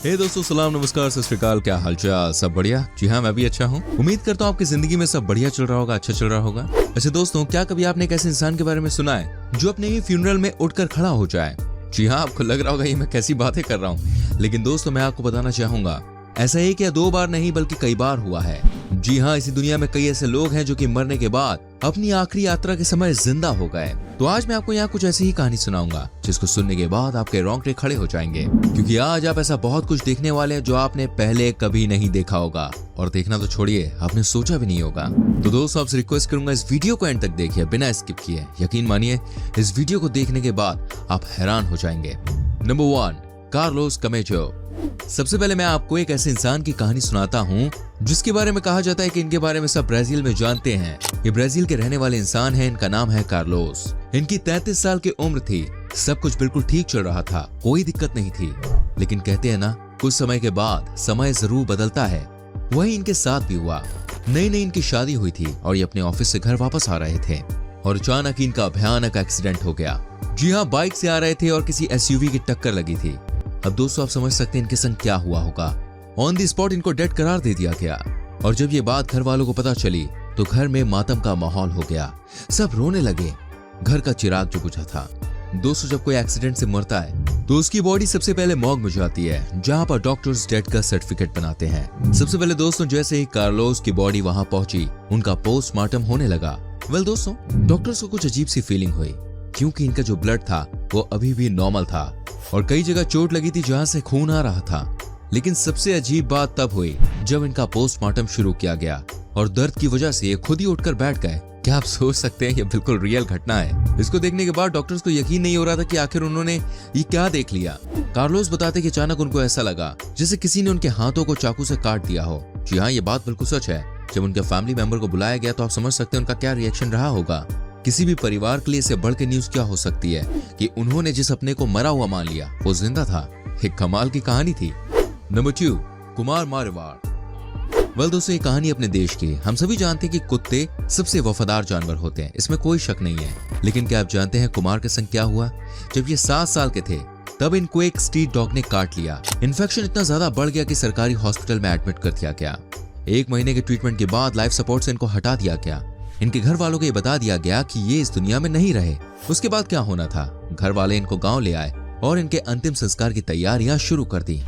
हे दोस्तों, सलाम नमस्कार सत श्री अकाल। क्या हालचाल? सब बढ़िया? जी हाँ, मैं भी अच्छा हूँ। उम्मीद करता हूँ आपकी जिंदगी में सब बढ़िया चल रहा होगा, अच्छा चल रहा होगा। अच्छा दोस्तों, क्या कभी आपने एक ऐसे इंसान के बारे में सुना है जो अपने ही फ्यूनरल में उठकर खड़ा हो जाए? जी हाँ, आपको लग रहा होगा ये मैं कैसी बातें कर रहा हूँ, लेकिन दोस्तों मैं आपको बताना चाहूंगा ऐसा एक या दो बार नहीं बल्कि कई बार हुआ है। जी हाँ, इसी दुनिया में कई ऐसे लोग हैं जो कि मरने के बाद अपनी आखिरी यात्रा के समय जिंदा हो गए। तो आज मैं आपको यहाँ कुछ ऐसी ही कहानी सुनाऊंगा जिसको सुनने के बाद आपके रोंगटे खड़े हो जाएंगे, क्योंकि आज आप ऐसा बहुत कुछ देखने वाले हैं जो आपने पहले कभी नहीं देखा होगा, और देखना तो छोड़िए, आपने सोचा भी नहीं होगा। तो दोस्तों आपसे रिक्वेस्ट करूंगा इस वीडियो को एंड तक देखिए बिना स्किप किए। यकीन मानिए इस वीडियो को देखने के बाद आप हैरान हो जाएंगे। Number 1, Carlos Camejo. सबसे पहले मैं आपको एक ऐसे इंसान की कहानी सुनाता हूँ जिसके बारे में कहा जाता है कि इनके बारे में सब ब्राजील में जानते हैं। ये ब्राजील के रहने वाले इंसान हैं, इनका नाम है कार्लोस। इनकी 33 साल की उम्र थी। सब कुछ बिल्कुल ठीक चल रहा था, कोई दिक्कत नहीं थी। लेकिन कहते हैं ना, कुछ समय के बाद समय जरूर बदलता है। वही इनके साथ भी हुआ। नई नई इनकी शादी हुई थी और ये अपने ऑफिस से घर वापस आ रहे थे और अचानक इनका भयानक एक्सीडेंट हो गया। जी हाँ, बाइक से आ रहे थे और किसी एसयूवी की टक्कर लगी थी। अब दोस्तों आप समझ सकते हैं इनके संग क्या हुआ होगा। ऑन द स्पॉट इनको डेड करार दे दिया गया, और जब ये बात घर वालों को पता चली तो घर में मातम का माहौल हो गया। सब रोने लगे। घर का चिराग जो बुझा था। दोस्तों जब कोई एक्सीडेंट से मरता है तो उसकी बॉडी सबसे पहले मॉर्ग में जाती है, जहां पर डॉक्टर्स डेथ का सर्टिफिकेट बनाते हैं। सबसे पहले दोस्तों जैसे ही कार्लोस की बॉडी वहां पहुंची, उनका पोस्टमार्टम होने लगा। वेल दोस्तों, डॉक्टर्स को कुछ अजीब सी फीलिंग हुई, क्योंकि इनका जो ब्लड था वो अभी भी नॉर्मल था और कई जगह चोट लगी थी जहां से खून आ रहा था। लेकिन सबसे अजीब बात तब हुई जब इनका पोस्टमार्टम शुरू किया गया और दर्द की वजह से ये खुद ही उठकर बैठ गए। क्या आप सोच सकते हैं, ये बिल्कुल रियल घटना है। इसको देखने के बाद डॉक्टर्स को यकीन नहीं हो रहा था कि आखिर उन्होंने ये क्या देख लिया। कार्लोस बताते कि अचानक उनको ऐसा लगा जैसे किसी ने उनके हाथों को चाकू से काट दिया हो। जी हाँ, ये बात बिल्कुल सच है। जब उनके फैमिली मेंबर को बुलाया गया तो आप समझ सकते हैं उनका क्या रिएक्शन रहा होगा। किसी भी परिवार के लिए इससे बढ़ के न्यूज क्या हो सकती है कि उन्होंने जिस अपने को मरा हुआ मान लिया वो जिंदा था। एक कमाल की कहानी थी। नंबर 2, कुमार मारवाड़। वेल दोस्तों, ये कहानी अपने देश की। हम सभी जानते हैं कि कुत्ते सबसे वफादार जानवर होते हैं, इसमें कोई शक नहीं है। लेकिन क्या आप जानते हैं कुमार के संग क्या हुआ? जब ये 7 साल के थे तब इनको एक स्ट्रीट डॉग ने काट लिया। इन्फेक्शन इतना ज्यादा बढ़ गया कि सरकारी हॉस्पिटल में एडमिट कर दिया गया। 1 महीने के ट्रीटमेंट के बाद लाइफ सपोर्ट से इनको हटा दिया गया। इनके घर वालों को ये बता दिया गया कि ये इस दुनिया में नहीं रहे। उसके बाद क्या होना था, घर वाले इनको गांव ले आए और इनके अंतिम संस्कार की तैयारियां शुरू कर दी।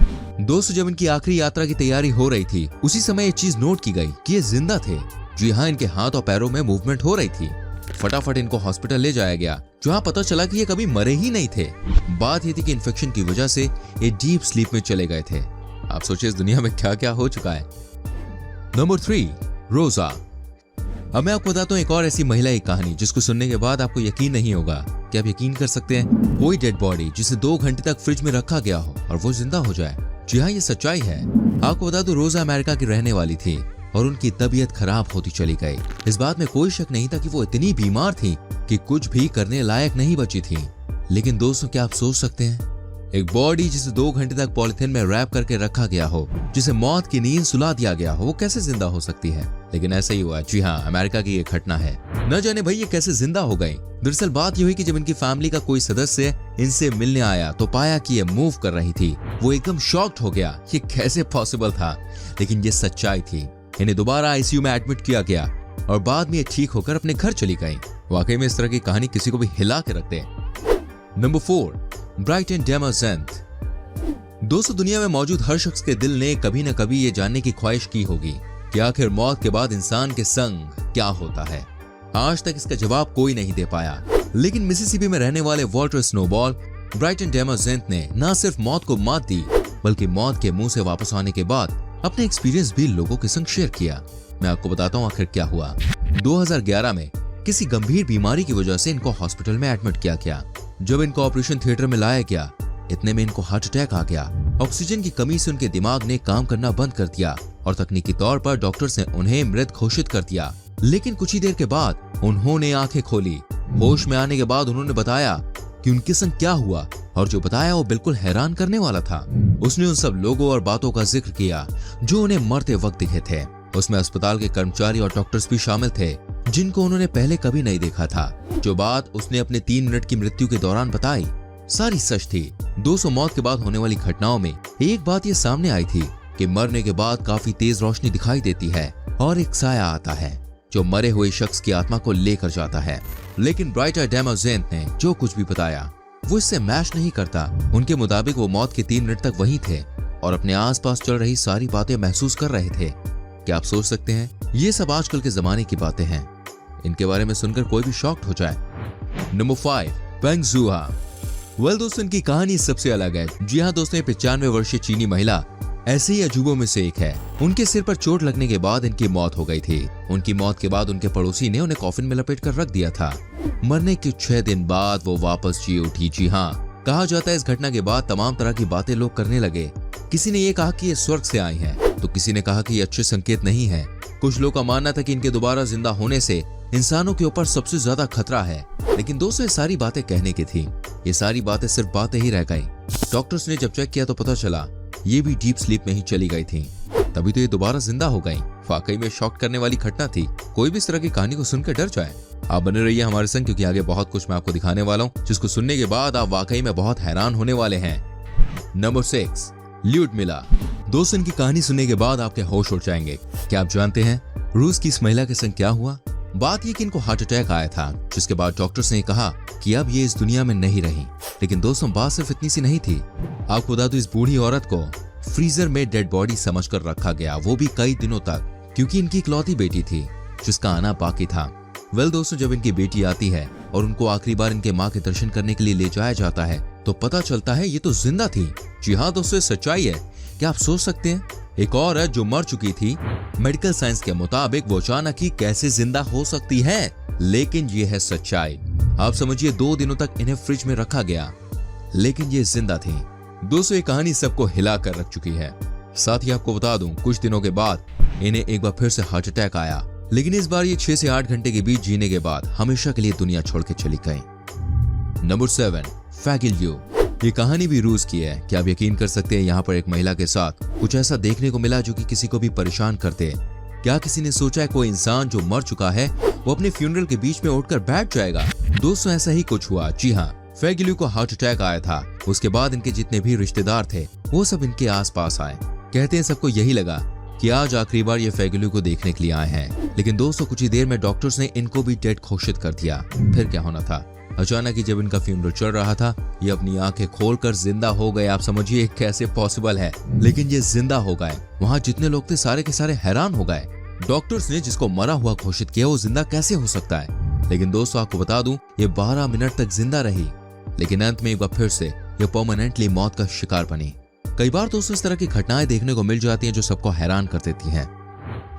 दोस्तों जब इनकी आखिरी यात्रा की तैयारी हो रही थी उसी समय ये चीज नोट की गई कि ये जिंदा थे। जी हाँ, इनके हाथ और पैरों में मूवमेंट हो रही थी। फटाफट इनको हॉस्पिटल ले जाया गया, जहाँ पता चला कि ये कभी मरे ही नहीं थे। बात ये थी कि इन्फेक्शन की वजह से ये डीप स्लीप में चले गए थे। आप सोचिए इस दुनिया में क्या क्या हो चुका है। नंबर 3, रोजा। अब मैं आपको बताता हूँ एक और ऐसी महिला की कहानी जिसको सुनने के बाद आपको यकीन नहीं होगा। क्या आप यकीन कर सकते हैं, कोई डेड बॉडी जिसे 2 घंटे तक फ्रिज में रखा गया हो और वो जिंदा हो जाए? जी हाँ, ये सच्चाई है। आपको बता दूं, रोजा अमेरिका की रहने वाली थी और उनकी तबीयत खराब होती चली गई। इस बात में कोई शक नहीं था कि वो इतनी बीमार थी कि कुछ भी करने लायक नहीं बची थी। लेकिन दोस्तों क्या आप सोच सकते हैं, एक बॉडी जिसे 2 घंटे तक पॉलिथीन में रैप करके रखा गया हो, जिसे मौत की नींद सुला दिया गया हो, वो कैसे जिंदा हो सकती है? लेकिन ऐसा ही हुआ। जी हाँ, अमेरिका की ये घटना है। न जाने भाई ये कैसे जिंदा हो गई। दरअसल बात ये हुई कि जब इनकी फैमिली का कोई सदस्य इनसे मिलने आया तो पाया कि ये मूव कर रही थी। वो एकदम शॉक्ड हो गया, ये कैसे पॉसिबल था। लेकिन ये सच्चाई थी। इन्हें दोबारा आईसीयू में एडमिट किया गया और बाद में ये ठीक होकर अपने घर चली गई। वाकई में इस तरह की कहानी किसी को भी हिला के रख दे। Number 4, Brighton डेमरजेंथ। दोस्तों दुनिया में मौजूद हर शख्स के दिल ने कभी न कभी ये जानने की ख्वाहिश की होगी कि आखिर मौत के बाद इंसान के संग क्या होता है। आज तक इसका जवाब कोई नहीं दे पाया। लेकिन मिसिसिपी में रहने वाले वॉल्टर स्नोबॉल ब्राइटन डेमरजेंथ ने न सिर्फ मौत को मात दी बल्कि मौत के मुंह से वापस आने के बाद अपने एक्सपीरियंस भी लोगों के संग शेयर किया। मैं आपको बताता हूँ आखिर क्या हुआ। 2011 में किसी गंभीर बीमारी की वजह से इनको हॉस्पिटल में एडमिट किया गया। जब इनको ऑपरेशन थिएटर में लाया गया, इतने में इनको हार्ट अटैक आ गया। ऑक्सीजन की कमी से उनके दिमाग ने काम करना बंद कर दिया और तकनीकी तौर पर डॉक्टर्स ने उन्हें मृत घोषित कर दिया। लेकिन कुछ ही देर के बाद उन्होंने आंखें खोली। होश में आने के बाद उन्होंने बताया कि उनके संग क्या हुआ, और जो बताया वो बिल्कुल हैरान करने वाला था। उसने उन सब लोगों और बातों का जिक्र किया जो उन्हें मरते वक्त दिखे थे। उसमें अस्पताल के कर्मचारी और डॉक्टर्स भी शामिल थे जिनको उन्होंने पहले कभी नहीं देखा था। जो बात उसने अपने 3 मिनट की मृत्यु के दौरान बताई सारी सच थी। 200 मौत के बाद होने वाली घटनाओं में एक बात ये सामने आई थी कि मरने के बाद काफी तेज रोशनी दिखाई देती है और एक साया आता है जो मरे हुए शख्स की आत्मा को लेकर जाता है। लेकिन ब्राइटर डेमोजेंट ने जो कुछ भी बताया वो इससे मैच नहीं करता। उनके मुताबिक वो मौत के 3 मिनट तक वहीं थे और अपने आसपास चल रही सारी बातें महसूस कर रहे थे। क्या आप सोच सकते हैं, ये सब आजकल के जमाने की बातें हैं। इनके बारे में सुनकर कोई भी शॉक्ड हो जाए। नंबर 5, पेंग जुहा। वेल दोस्तों, इनकी कहानी सबसे अलग है। जी हाँ दोस्तों, 95 वर्षीय चीनी महिला ऐसे ही अजूबों में से एक है। उनके सिर पर चोट लगने के बाद इनकी मौत हो गई थी। उनकी मौत के बाद उनके पड़ोसी ने उन्हें कॉफिन में लपेट कर रख दिया था। मरने के 6 दिन बाद वो वापस जी उठी। जी हाँ, कहा जाता है इस घटना के बाद तमाम तरह की बातें लोग करने लगे। किसी ने ये कहा कि ये स्वर्ग से आई हैं, तो किसी ने कहा कि ये अच्छे संकेत नहीं है। कुछ लोग का मानना था कि इनके दोबारा जिंदा होने से इंसानों के ऊपर सबसे ज्यादा खतरा है। लेकिन दोस्तों, ये सारी बातें कहने की थी। ये सारी बातें सिर्फ बातें ही रह गई। डॉक्टर्स ने जब चेक किया तो पता चला ये भी डीप स्लीप में ही चली गई थी। तभी तो ये दोबारा जिंदा हो गई। वाकई में शॉक करने वाली घटना थी। कोई भी इस तरह की कहानी को सुनकर डर जाए। आप बने रहिए हमारे संग, क्योंकि आगे बहुत कुछ मैं आपको दिखाने वाला हूँ जिसको सुनने के बाद आप वाकई में बहुत हैरान होने वाले हैं। Number 6, Lyudmila. दोस्तों, इनकी कहानी सुनने के बाद आपके होश उड़ जाएंगे। क्या आप जानते हैं रूस की इस महिला के संग क्या हुआ? बात ये कि इनको हार्ट अटैक आया था, जिसके बाद डॉक्टर्स ने कहा कि अब ये इस दुनिया में नहीं रही। लेकिन दोस्तों, बात सिर्फ इतनी सी नहीं थी। आपको बता दूं, इस बूढ़ी औरत को फ्रीजर में डेड बॉडी समझकर रखा गया, वो भी कई दिनों तक, क्योंकि इनकी इकलौती बेटी थी जिसका आना बाकी था। वेल दोस्तों, जब इनकी बेटी आती है और उनको आखिरी बार इनके माँ के दर्शन करने के लिए ले जाया जाता है तो पता चलता है ये तो जिंदा थी। जी हाँ दोस्तों, सच्चाई है। क्या आप सोच सकते हैं, एक औरत जो मर चुकी थी, मेडिकल साइंस के मुताबिक वो अचानक ही कैसे जिंदा हो सकती है? लेकिन ये है सच्चाई। आप समझिए, 2 दिनों तक इन्हें फ्रिज में रखा गया, लेकिन ये जिंदा थी। दोस्तों, ये कहानी सबको हिला कर रख चुकी है। साथ ही आपको बता दूं, कुछ दिनों के बाद इन्हें एक बार फिर से हार्ट अटैक आया, लेकिन इस बार ये 6 से 8 घंटे के बीच जीने के बाद हमेशा के लिए दुनिया छोड़ के चली गई। नंबर 7, फैगिल्यू। ये कहानी भी रूस की है। क्या आप यकीन कर सकते हैं, यहाँ पर एक महिला के साथ कुछ ऐसा देखने को मिला जो कि किसी को भी परेशान कर दे। क्या किसी ने सोचा है कोई इंसान जो मर चुका है वो अपने फ्यूनरल के बीच में उठकर बैठ जाएगा? दोस्तों, ऐसा ही कुछ हुआ। जी हाँ, फैगिल्यू को हार्ट अटैक आया था। उसके बाद इनके जितने भी रिश्तेदार थे वो सब इनके आसपास आए। कहते हैं सबको यही लगा कि आज आखिरी बार ये फैगिल्यू को देखने के लिए आए हैं। लेकिन दोस्तों, कुछ ही देर में डॉक्टर्स ने इनको भी डेड घोषित कर दिया। फिर क्या होना था, अचानक ही जब इनका फ्यूनरल चल रहा था, ये अपनी आंखें खोलकर जिंदा हो गए। आप समझिए कैसे पॉसिबल है, लेकिन ये जिंदा हो गए। वहाँ जितने लोग थे सारे के सारे हैरान हो गए। डॉक्टर्स ने जिसको मरा हुआ घोषित किया वो जिंदा कैसे हो सकता है? लेकिन दोस्तों, आपको बता दूं, ये 12 मिनट तक जिंदा रही, लेकिन अंत में एक बार फिर से ये परमानेंटली मौत का शिकार बनी। कई बार दोस्तों, इस तरह की घटनाएं देखने को मिल जाती हैं जो सबको हैरान कर देती हैं।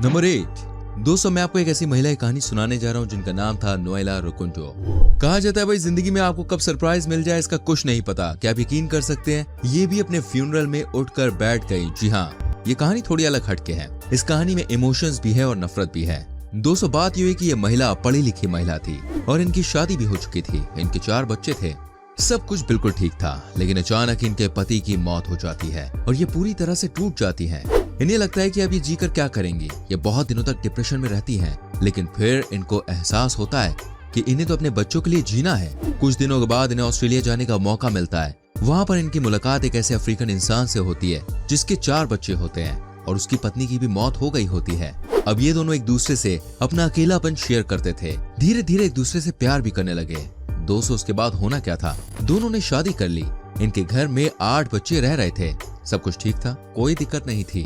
नंबर 8, दोस्तों, मैं आपको एक ऐसी महिला की कहानी सुनाने जा रहा हूँ जिनका नाम था नोएला रोकुंटो। कहा जाता है भाई, जिंदगी में आपको कब सरप्राइज मिल जाए इसका कुछ नहीं पता। क्या आप यकीन कर सकते हैं, ये भी अपने फ्यूनरल में उठकर बैठ गई। जी हाँ, ये कहानी थोड़ी अलग हटके है। इस कहानी में इमोशंस भी है और नफरत भी है। दोस्तों, बात ये हुई कि ये महिला पढ़ी लिखी महिला थी और इनकी शादी भी हो चुकी थी। इनके 4 बच्चे थे। सब कुछ बिल्कुल ठीक था, लेकिन अचानक इनके पति की मौत हो जाती है और ये पूरी तरह से टूट जाती है। इन्हें लगता है कि अब ये जीकर क्या करेंगी। ये बहुत दिनों तक डिप्रेशन में रहती हैं, लेकिन फिर इनको एहसास होता है कि इन्हें तो अपने बच्चों के लिए जीना है। कुछ दिनों के बाद इन्हें ऑस्ट्रेलिया जाने का मौका मिलता है। वहाँ पर इनकी मुलाकात एक ऐसे अफ्रीकन इंसान से होती है जिसके 4 बच्चे होते हैं और उसकी पत्नी की भी मौत हो गई होती है। अब ये दोनों एक दूसरे से अपना अकेलापन शेयर करते थे। धीरे धीरे एक दूसरे से प्यार भी करने लगे। दोस्तों, उसके बाद होना क्या था, दोनों ने शादी कर ली। इनके घर में 8 बच्चे रह रहे थे। सब कुछ ठीक था, कोई दिक्कत नहीं थी।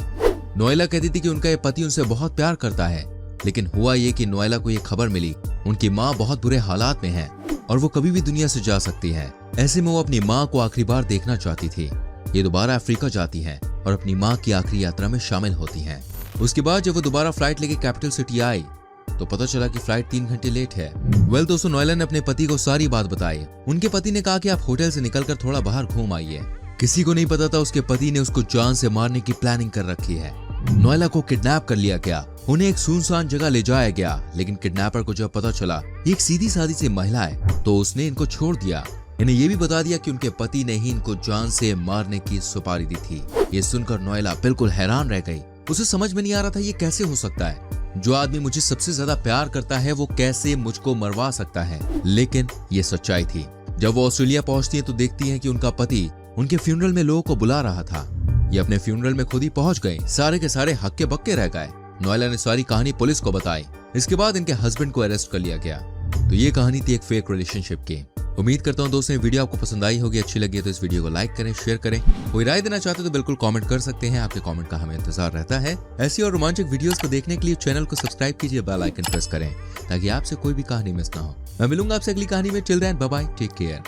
नोएला कहती थी कि उनका ये पति उनसे बहुत प्यार करता है, लेकिन हुआ ये कि नोएला को ये खबर मिली उनकी माँ बहुत बुरे हालात में है और वो कभी भी दुनिया से जा सकती है। ऐसे में वो अपनी माँ को आखिरी बार देखना चाहती थी। ये दोबारा अफ्रीका जाती है और अपनी माँ की आखिरी यात्रा में शामिल होती है। उसके बाद जब वो दोबारा फ्लाइट लेके कैपिटल सिटी आई तो पता चला कि फ्लाइट 3 घंटे लेट है। वेल दोस्तों, नोएला ने अपने पति को सारी बात बताई। उनके पति ने कहा कि आप होटल से निकलकर थोड़ा बाहर घूम आइए। किसी को नहीं पता था उसके पति ने उसको जान से मारने की प्लानिंग कर रखी है। नोएला को किडनैप कर लिया गया, उन्हें एक सुनसान जगह ले जाया गया। लेकिन किडनैपर को जब पता चला ये एक सीधी सादी सी महिला है तो उसने इनको छोड़ दिया। इन्हें ये भी बता दिया कि उनके पति ने ही इनको जान से मारने की सुपारी दी थी। ये सुनकर नोएला बिल्कुल हैरान रह गई। उसे समझ में नहीं आ रहा था ये कैसे हो सकता है, जो आदमी मुझे सबसे ज्यादा प्यार करता है वो कैसे मुझको मरवा सकता है। लेकिन ये सच्चाई थी। जब वो ऑस्ट्रेलिया पहुंचती है तो देखती है कि उनका पति उनके फ्यूनरल में लोगों को बुला रहा था। ये अपने फ्यूनरल में खुद ही पहुंच गए, सारे के सारे हक्के बक्के रह गए। नोएला ने सारी कहानी पुलिस को बताई। इसके बाद इनके हस्बैंड को अरेस्ट कर लिया गया। तो ये कहानी थी एक फेक रिलेशनशिप की। उम्मीद करता हूँ दोस्तों ये वीडियो आपको पसंद आई होगी। अच्छी लगी तो इस वीडियो को लाइक करें, शेयर करें। कोई राय देना चाहते तो बिल्कुल कमेंट कर सकते हैं। आपके कमेंट का हमें इंतजार रहता है। ऐसी और रोमांचक वीडियोस को देखने के लिए चैनल को सब्सक्राइब कीजिए, बेल आइकन प्रेस करें ताकि आपसे कोई भी कहानी मिस ना हो। मैं मिलूंगा आपसे अगली कहानी में। Till then bye bye, take care.